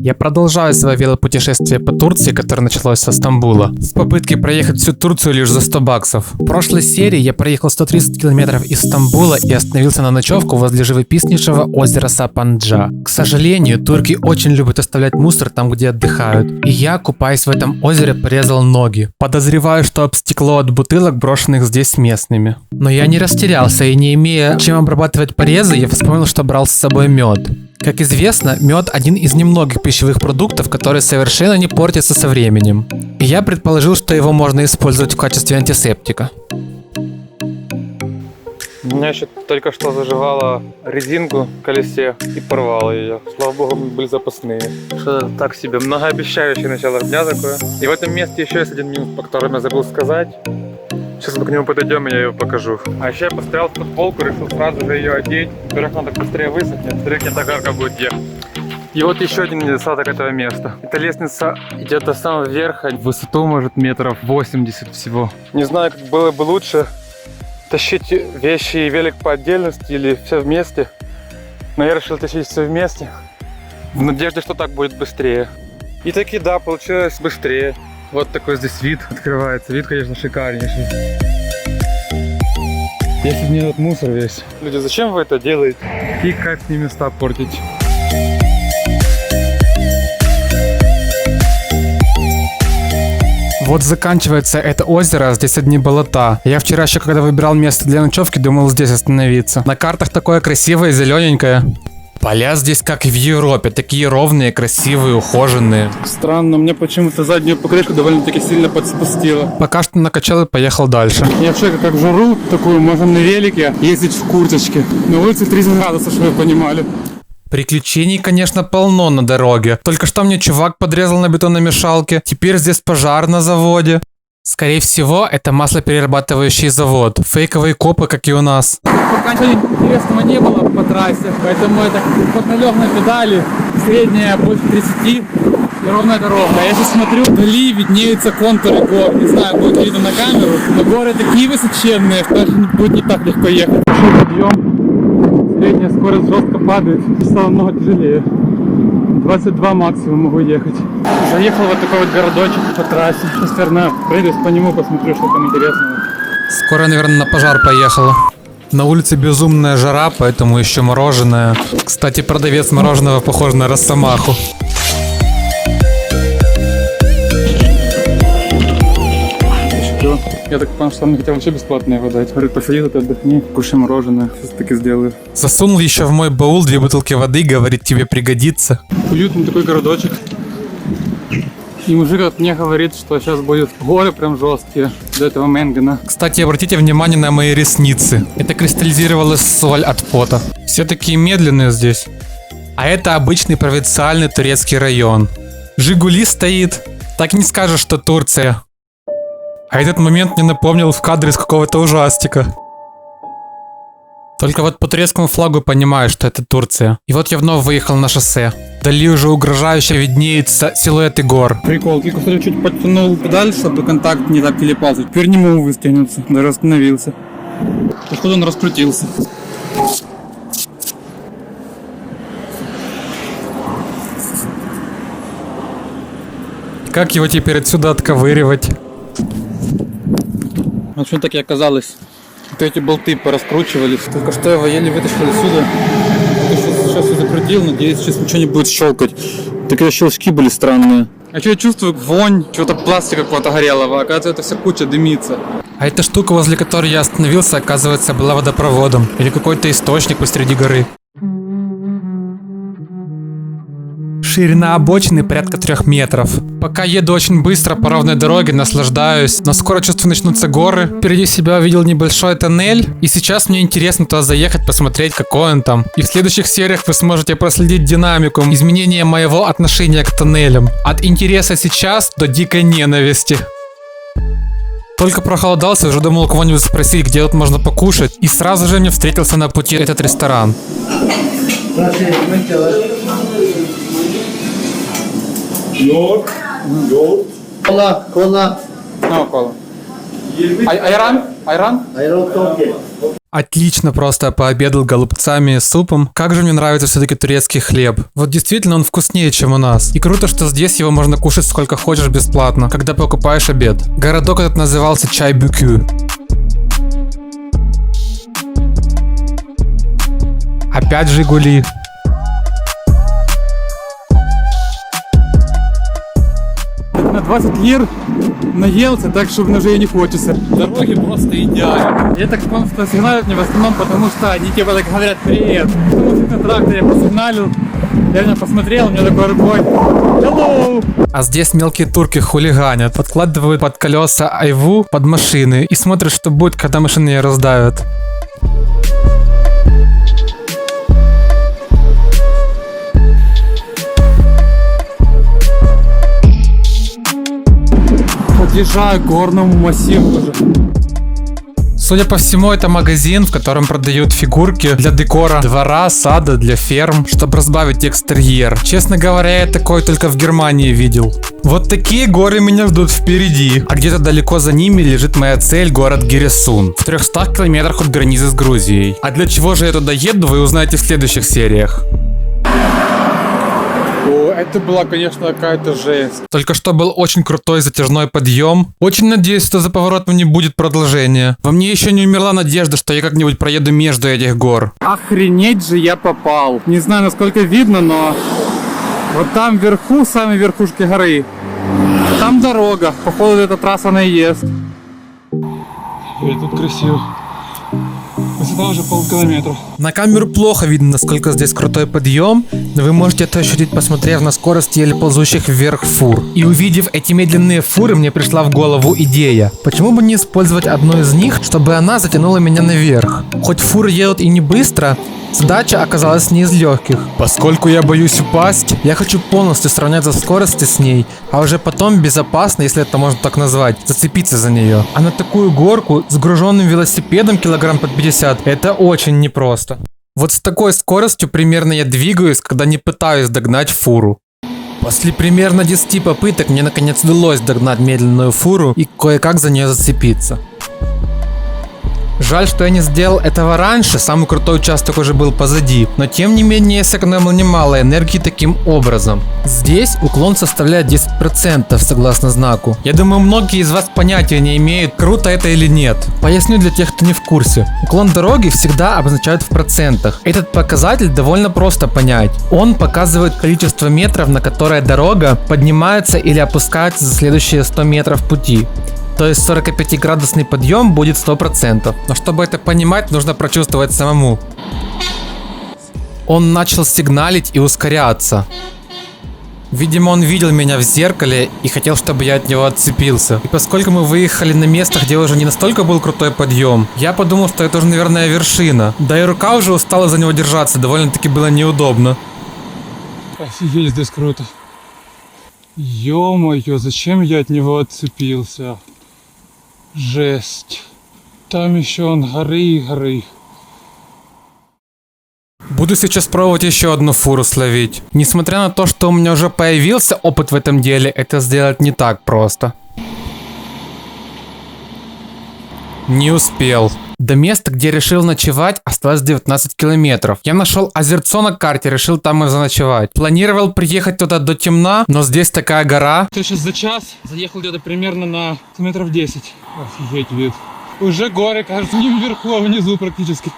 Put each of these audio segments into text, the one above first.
Я продолжаю свое велопутешествие по Турции, которое началось со Стамбула, в попытке проехать всю Турцию лишь за 100 баксов. В прошлой серии я проехал 130 километров из Стамбула и остановился на ночевку возле живописнейшего озера Сапанджа. К сожалению, турки очень любят оставлять мусор там, где отдыхают, и я, купаясь в этом озере, порезал ноги. Подозреваю, что об стекло от бутылок, брошенных здесь местными. Но я не растерялся, и не имея чем обрабатывать порезы, я вспомнил, что брал с собой мед. Как известно, мед один из немногих пищевых продуктов, который совершенно не портится со временем. И я предположил, что его можно использовать в качестве антисептика. У меня еще только что заживала резинку в колесе и порвала ее. Слава богу, были запасные. Что так себе, многообещающее начало дня такое. И в этом месте еще есть один минус, по которому я забыл сказать. Сейчас мы к нему подойдем, и я ее покажу. А еще я посмотрел в футболку, решил сразу же ее одеть. Во-первых, надо быстрее высохнет, во-вторых, не так жарко будет ехать. И вот еще один недостаток этого места. Эта лестница идет до самого верха, в высоту может метров 80 всего. Не знаю, как было бы лучше тащить вещи и велик по отдельности или все вместе. Но я решил тащить все вместе, в надежде, что так будет быстрее. И таки да, получилось быстрее. Вот такой здесь вид открывается. Вид, конечно, шикарнейший. Если бы не этот мусор весь. Люди, зачем вы это делаете? И кайфные места портить. Вот заканчивается это озеро, здесь одни болота. Я вчера еще, когда выбирал место для ночевки, думал здесь остановиться. На картах такое красивое, зелененькое. Поля здесь как и в Европе, такие ровные, красивые, ухоженные. Странно, мне почему-то заднюю покрышку довольно-таки сильно подспустило. Пока что накачал и поехал дальше. Я вообще как в жару такую, можно на велике ездить в курточке. На улице 30 градусов, чтобы вы понимали. Приключений, конечно, полно на дороге. Только что мне чувак подрезал на бетономешалке. Теперь здесь пожар на заводе. Скорее всего, это маслоперерабатывающий завод. Фейковые копы, как и у нас. Пока ничего интересного не было по трассе, поэтому это подналег на педали, средняя больше 30 и ровная дорога. А я сейчас смотрю, вдали виднеются контуры гор. Не знаю, будет видно на камеру, но горы такие высоченные, что даже будет не так легко ехать. Пошел подъем, средняя скорость жестко падает, стало много тяжелее. 22 максимум могу ехать. Заехал вот такой вот городочек по трассе. Сейчас, наверное, пройдусь по нему, посмотрю, что там интересного. Скоро, наверное, на пожар поехала. На улице безумная жара, поэтому еще мороженое. Кстати, продавец мороженого похож на Росомаху. Я так понял, что он хотел вообще бесплатно его дать. Говорит, посиди тут, отдохни, кушай мороженое. Сейчас таки сделаю. Засунул еще в мой баул 2 бутылки воды, говорит, тебе пригодится. Уютный такой городочек. И мужик от мне говорит, что сейчас будут горы прям жесткие до этого Менгена. Кстати, обратите внимание на мои ресницы. Это кристаллизировалась соль от пота. Все такие медленные здесь. А это обычный провинциальный турецкий район. Жигули стоит. Так и не скажешь, что Турция. А этот момент мне напомнил в кадре из какого-то ужастика. Только вот по турецкому флагу понимаю, что это Турция. И вот я вновь выехал на шоссе. Вдали уже угрожающе виднеются силуэты гор. Прикол, ты, кстати, чуть подтянул педаль, чтобы контакт не так телепался. Теперь не могу выстегнуться, даже остановился. Походу он раскрутился. Как его теперь отсюда отковыривать? А что так и оказалось? Вот эти болты пораскручивались. Только что его еле вытащили отсюда. Сейчас я закрутил, надеюсь, сейчас ничего не будет щелкать. Такие щелчки были странные. А что я чувствую? Вонь, чего-то пластика какого-то горелого. Оказывается, это вся куча дымится. А эта штука, возле которой я остановился, оказывается, была водопроводом. Или какой-то источник посреди горы. Ширина обочины порядка 3 метров. Пока еду очень быстро по ровной дороге, наслаждаюсь, но скоро чувствую начнутся горы. Впереди себя увидел небольшой тоннель, и сейчас мне интересно туда заехать, посмотреть, какой он там. И в следующих сериях вы сможете проследить динамику изменения моего отношения к тоннелям. От интереса сейчас до дикой ненависти. Только прохолодался, уже думал кого-нибудь спросить, где тут можно покушать, и сразу же мне встретился на пути этот ресторан. Yoğurt. Kola. Kola. Ne o kola? 20 Ayran? Айран? Ayran Tokyo. Отлично просто пообедал голубцами и супом. Как же мне нравится все-таки турецкий хлеб. Вот действительно он вкуснее, чем у нас. И круто, что здесь его можно кушать сколько хочешь бесплатно, когда покупаешь обед. Городок этот назывался Чайбюкю. Опять Жигули. На 20 лир наелся, так что уже и не хочется. Дороги просто идеальны. Я так понял, что сигналят мне в основном, потому что они типа так говорят привет. Потому что на тракторе я посигналил, я на него посмотрел, у меня такой рукой hello. А здесь мелкие турки хулиганят, подкладывают под колеса айву под машины и смотрят, что будет, когда машины ее раздавят. Подъезжаю к горному массиву уже. Судя по всему, это магазин, в котором продают фигурки для декора двора, сада, для ферм, чтобы разбавить экстерьер. Честно говоря, я такое только в Германии видел. Вот такие горы меня ждут впереди. А где-то далеко за ними лежит моя цель, город Гиресун, в 300 километрах от границы с Грузией. А для чего же я туда еду, вы узнаете в следующих сериях. О, это была, конечно, какая-то жесть. Только что был очень крутой затяжной подъем. Очень надеюсь, что за поворотом не будет продолжения. Во мне еще не умерла надежда, что я как-нибудь проеду между этих гор. Охренеть же я попал. Не знаю, насколько видно, но вот там вверху, самой верхушке горы, там дорога. Походу, эта трасса наезд. И тут красиво. Высота уже полкилометра. На камеру плохо видно, насколько здесь крутой подъем, но вы можете это ощутить, посмотрев на скорость еле ползущих вверх фур. И увидев эти медленные фуры, мне пришла в голову идея. Почему бы не использовать одну из них, чтобы она затянула меня наверх? Хоть фуры едут и не быстро, задача оказалась не из легких. Поскольку я боюсь упасть, я хочу полностью сравняться в скорости с ней, а уже потом безопасно, если это можно так назвать, зацепиться за нее. А на такую горку с груженным велосипедом килограмм под 50 это очень непросто. Вот с такой скоростью примерно я двигаюсь, когда не пытаюсь догнать фуру. После примерно 10 попыток мне наконец удалось догнать медленную фуру и кое-как за нее зацепиться. Жаль, что я не сделал этого раньше, самый крутой участок уже был позади, но тем не менее я сэкономил немало энергии таким образом. Здесь уклон составляет 10% согласно знаку. Я думаю, многие из вас понятия не имеют, круто это или нет. Поясню для тех, кто не в курсе. Уклон дороги всегда обозначают в процентах. Этот показатель довольно просто понять. Он показывает количество метров, на которое дорога поднимается или опускается за следующие 100 метров пути. То есть 45-градусный подъем будет 100%. Но чтобы это понимать, нужно прочувствовать самому. Он начал сигналить и ускоряться. Видимо, он видел меня в зеркале и хотел, чтобы я от него отцепился. И поскольку мы выехали на место, где уже не настолько был крутой подъем, я подумал, что это уже, наверное, вершина. Да и рука уже устала за него держаться, довольно-таки было неудобно. Офигеть, здесь круто. Ё-моё, зачем я от него отцепился? Жесть. Там еще он горы и горы. Буду сейчас пробовать еще одну фуру словить. Несмотря на то, что у меня уже появился опыт в этом деле, это сделать не так просто. Не успел. До места, где решил ночевать, осталось 19 километров. Я нашел озерцо на карте, решил там и заночевать. Планировал приехать туда до темна, но здесь такая гора. Я сейчас за час заехал где-то примерно на метров 10. Офигеть вид. Уже горы, кажется, не вверху, а внизу практически.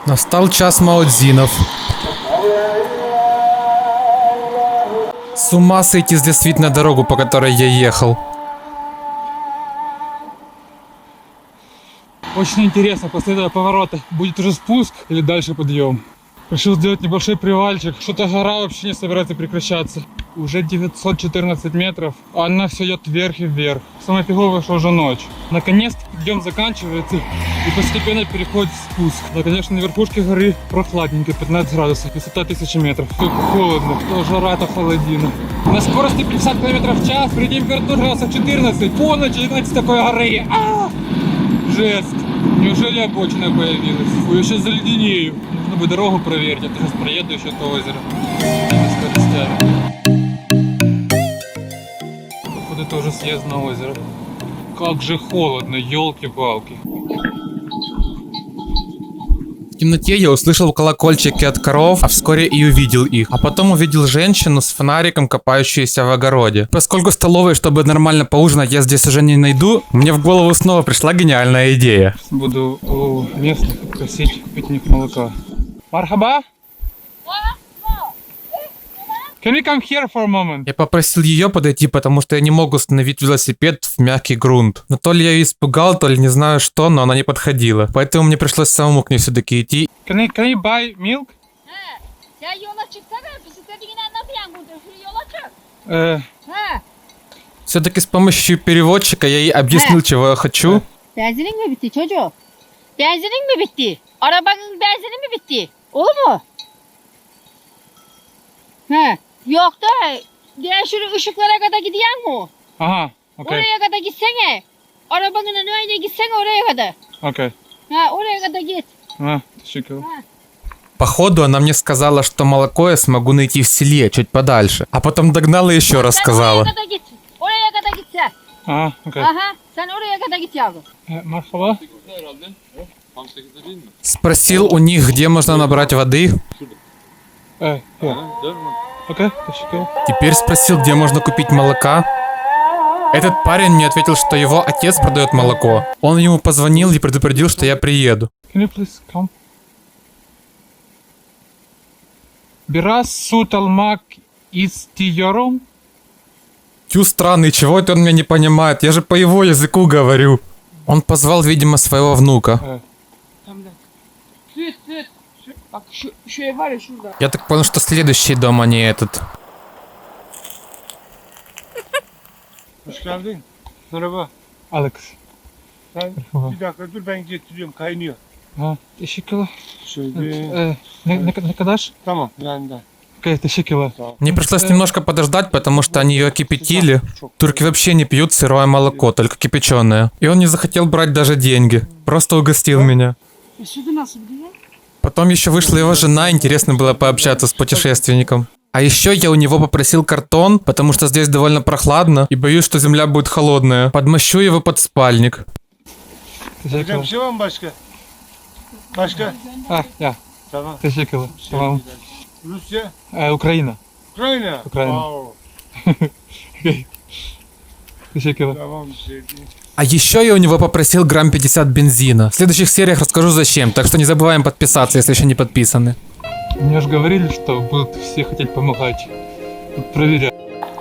Настал час маудзинов. С ума сойти здесь вид на дорогу, по которой я ехал. Очень интересно, после этого поворота будет уже спуск или дальше подъем. Решил сделать небольшой привальчик. Что-то гора вообще не собирается прекращаться. Уже 914 метров, а она все идет вверх и вверх. Самое фиговое, что уже ночь. Наконец-то подъем заканчивается и постепенно переходит в спуск. Да, конечно, на верхушке горы прохладненько, 15 градусов, высота 1000 метров. Все холодно, то жара, то холодина. На скорости 50 км в час, при температуре градусов 14, полночь ехать с такой горы. Жесть! Неужели обочина появилась? Фу, я сейчас заледенею. Нужно бы дорогу проверить, я сейчас проеду еще то озеро. На скоростях. походу тоже съезд на озеро. Как же холодно, елки-палки. В темноте я услышал колокольчики от коров, а вскоре и увидел их. А потом увидел женщину с фонариком, копающуюся в огороде. Поскольку столовой, чтобы нормально поужинать, я здесь уже не найду, мне в голову снова пришла гениальная идея. Буду у местных просить купить у них молока. Мархаба? Can we come here for a moment? Я попросил ее подойти, потому что я не мог установить велосипед в мягкий грунт. Но то ли я ее испугал, то ли не знаю что, но она не подходила. Поэтому мне пришлось самому к ней все-таки идти. Can I buy milk? Ya yola çıksana, bisikletini anlatayım burada, şu yola çık. Ha, Все-таки с помощью переводчика я ей объяснил, чего я хочу. benzinin mi bitti çocuğum? Benzinin mi bitti? Arabanın benzini mi bitti? Olur mu? Ha, yok da, diğer şu ışıklara kadar gidiyor mu? Ага, окей, Oraya kadar gitsene. Arabanın önüne gitsene oraya kadar. окей. Ha, oraya kadar git. Teşekkürler. Походу, она мне сказала, что молоко я смогу найти в селе, чуть подальше. А потом догнала и еще раз Sen сказала. oraya kadar git. Oraya kadar git sen. Ага, окей. Aha, sen oraya kadar git yavrum. Marhaba. Спросил у них, где можно набрать воды. Here. Окей, teşekkürler. Теперь спросил, где можно купить молока. Этот парень мне ответил, что его отец продает молоко. Он ему позвонил и предупредил, что я приеду. Can you please come? Biraz süt almak istiyorum. Тю, странный, чего это он меня не понимает? Я же по его языку говорю. Он позвал, видимо, своего внука. Süt, süt. Bak şu ev var ya şurada. Я так понял, что следующий дом, а не этот. Hoş geldin. Merhaba. Alex. Sen Merhaba. bir dakika dur ben getiriyorum kaynıyor. Teşekkürler. Şöyle. Ne kadar? Tamam yani de. Окей, teşekkürler. Мне пришлось немножко подождать, потому что они ее кипятили. Турки вообще не пьют сырое молоко, только кипяченое. И он не захотел брать даже деньги. Просто угостил меня. Sütü nasıl biliyor? Потом еще вышла его жена, интересно было пообщаться с путешественником. А еще я у него попросил картон, потому что здесь довольно прохладно, и боюсь, что земля будет холодная. Подмощу его под спальник. Hocam bir şey var mı başka? Başka? Ya, Tamam. teşekkürler. Tamam. Rusya? Ukrayna. Ukrayna? Ukrayna. Wow. Teşekkürler. Tamam bir şey değil. А еще я у него попросил грамм 50 бензина. В следующих сериях расскажу зачем, так что не забываем подписаться, если еще не подписаны. Мне же говорили, что будут все хотеть помогать. Тут проверять.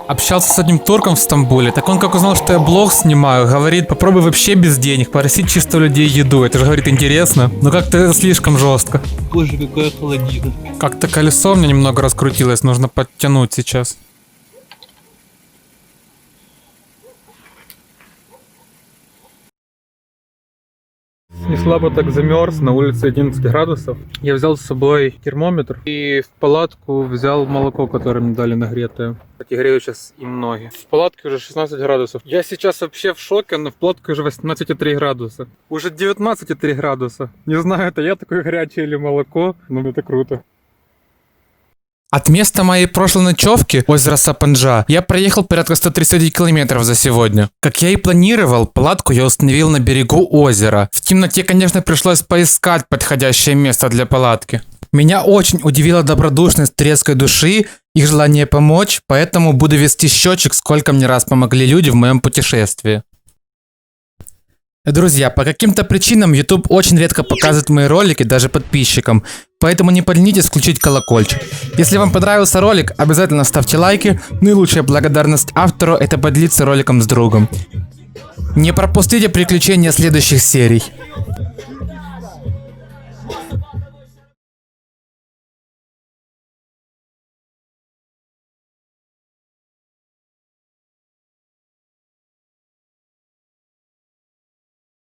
Общался с одним турком в Стамбуле, так он как узнал, что я блог снимаю, говорит, попробуй вообще без денег, просить чисто у людей еду. Это же, говорит, интересно, но как-то это слишком жестко. Боже, какая холодина. Как-то колесо у меня немного раскрутилось, нужно подтянуть сейчас. Не слабо так замерз, на улице 11 градусов. Я взял с собой термометр и в палатку взял молоко, которое мне дали нагретое. Я грею сейчас им ноги. В палатке уже 16 градусов. Я сейчас вообще в шоке, но в палатке уже 18,3 градуса. Уже 19,3 градуса. Не знаю, это я такой горячий или молоко, но это круто. От места моей прошлой ночевки, озеро Сапанджа, я проехал порядка 130 километров за сегодня. Как я и планировал, палатку я установил на берегу озера. В темноте, конечно, пришлось поискать подходящее место для палатки. Меня очень удивила добродушность турецкой души, их желание помочь, поэтому буду вести счетчик, сколько мне раз помогли люди в моем путешествии. Друзья, по каким-то причинам YouTube очень редко показывает мои ролики даже подписчикам, поэтому не поленитесь включить колокольчик. Если вам понравился ролик, обязательно ставьте лайки, ну и лучшая благодарность автору — это поделиться роликом с другом. Не пропустите приключения следующих серий.